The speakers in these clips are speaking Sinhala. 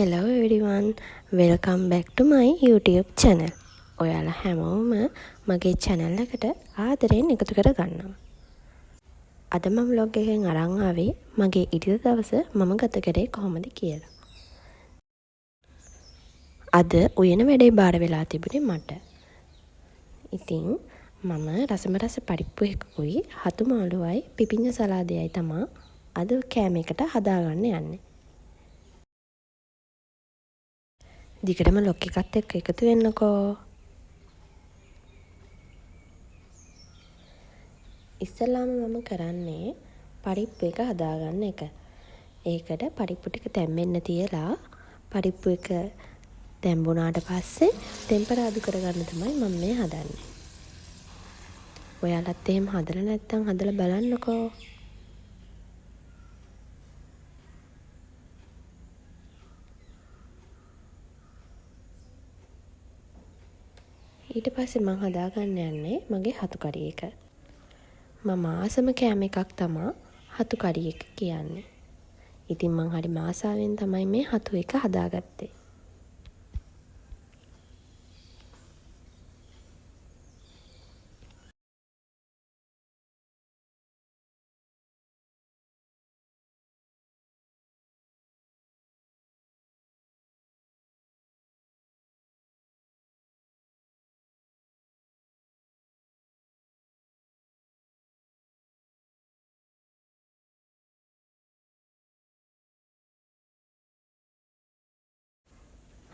Hello everyone, welcome back to my YouTube channel. ඔයාලා හැමෝම මගේ channel එකට ආදරෙන් එකතු කර ගන්නවා. අද මම vlog එකෙන් අරන් ආවේ මගේ ඉරිදා දවස මම ගත කරේ කොහොමද කියලා. අද උයන වැඩේ බාර වෙලා තිබුණේ මට. ඉතින් මම රස පරිප්පු එකකුයි හතු මාළුවයි පිපිඤ්ඤ සලාදයයි තමයි අද කෑම එකට හදාගන්න යන්නේ. දිගටම ලොක් එකත් එක්ක එකතු වෙන්නකෝ. ඉස්සෙල්ලාම මම කරන්නේ පරිප්පු එක හදාගන්න එක. ඒකට පරිප්පු ටික තැම්බෙන්න තියලා පරිප්පු එක තැම්බුණාට පස්සේ ටෙම්පරාදු කරගන්න තමයි මම මේ හදන්නේ. ඔයාලත් එහෙම හදලා නැත්නම් හදලා බලන්නකෝ. ඊට පස්සේ මම හදාගන්න යන්නේ මගේ හතු කරි එක. මම ආසම කෑම එකක් තමයි හතු කරි එක කියන්නේ. ඉතින් මං හරි ආසාවෙන් තමයි මේ හතු එක හදාගත්තේ.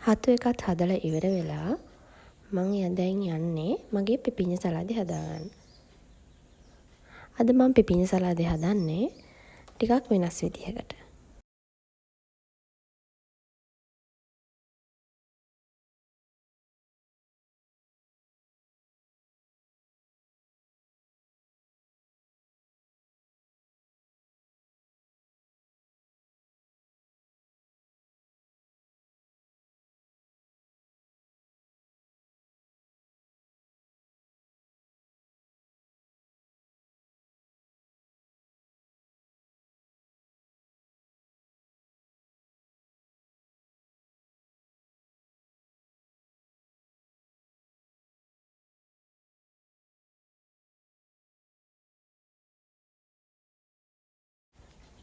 හතු එකත් හදලා ඉවර වෙලා මං දැන් යන්නේ මගේ පිපිඤ්ඤ සලාදේ හදාගන්න. අද මම පිපිඤ්ඤ සලාදේ හදන්නේ ටිකක් වෙනස් විදිහකට.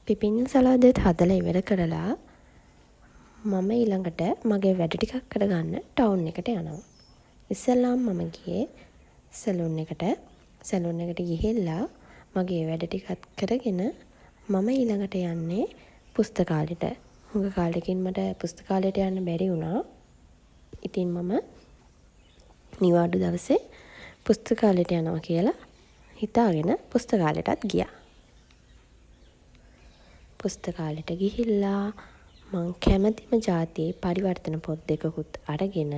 පිපිඤ්ඤ සලාදෙත් හදලා ඉවර කරලා මම ඊළඟට මගේ වැඩ ටිකක් කරගන්න ටවුන් එකට යනවා. ඉස්සෙල්ලාම මම ගියේ සැලූන් එකට ගිහිල්ලා මගේ වැඩ ටිකත් කරගෙන මම ඊළඟට යන්නේ පුස්තකාලෙට. හුඟ කාලෙකින් මට පුස්තකාලෙට යන්න බැරි වුණා. ඉතින් මම නිවාඩු දවසේ පුස්තකාලෙට යනවා කියලා හිතාගෙන පුස්තකාලෙටත් ගියා. පුස්තකාලෙට ගිහිල්ලා මං කැමතිම ජාතියේ පරිවර්තන පොත් දෙකකුත් අරගෙන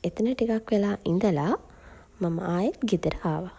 එතන ටිකක් වෙලා ඉඳලා මම ආයෙත් ගෙදර ආවා.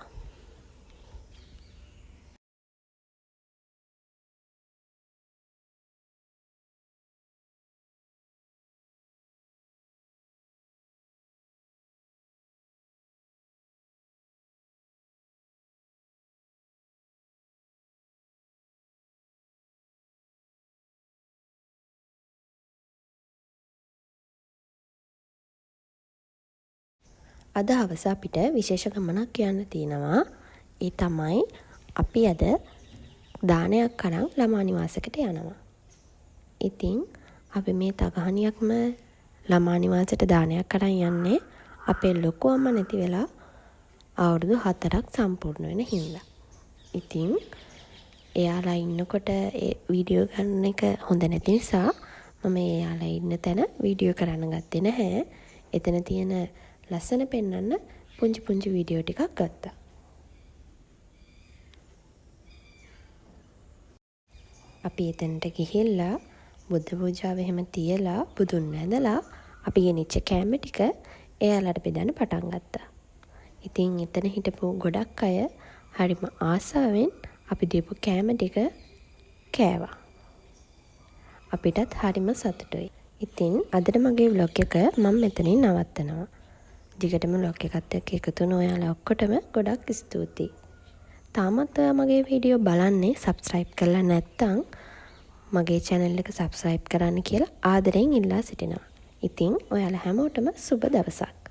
අද හවස අපිට විශේෂ ගමනක් යන්න තියෙනවා. ඒ තමයි අපි අද දානයක් අරන් ළමා නිවාසයකට යනවා. ඉතින් අපි මේ තගහනියක්ම ළමා නිවාසයට දානයක් අරන් යන්නේ අපේ ලොකු අම්මා නැති වෙලා අවුරුදු 4ක් සම්පූර්ණ වෙන හින්දා. ඉතින් එයාලා ඉන්නකොට ඒ වීඩියෝ ගන්න එක හොඳ නැති නිසා මම එයාලා ඉන්න තැන වීඩියෝ කරන්න ගත්තේ නැහැ. එතන තියෙන ලස්සන පෙන්වන්න පුංචි වීඩියෝ ටිකක් ගත්තා. අපි එතනට ගිහිල්ලා බුද්ධ පූජාව එහෙම තියලා බුදුන් වැඳලා අපි ගෙනිච්ච කෑම ටික එයාලට බෙදන්න පටන් ගත්තා. ඉතින් එතන හිටපු ගොඩක් අය හරිම ආසාවෙන් අපි දීපු කෑම ටික කෑවා. අපිටත් හරිම සතුටුයි. ඉතින් අදට මගේ vlog එක මම මෙතනින් නවත්තනවා. දිගටම vlog එකත් එක්ක එකතු වුණ ඔයාලා ඔක්කොටම ගොඩක් ස්තුතියි. තාමත් ඔයා මගේ වීඩියෝ බලන්නේ subscribe කරලා නැත්නම් මගේ channel එක subscribe කරන්න කියලා ආදරෙන් ඉල්ලා සිටිනවා. ඉතින් ඔයාලා හැමෝටම සුබ දවසක්.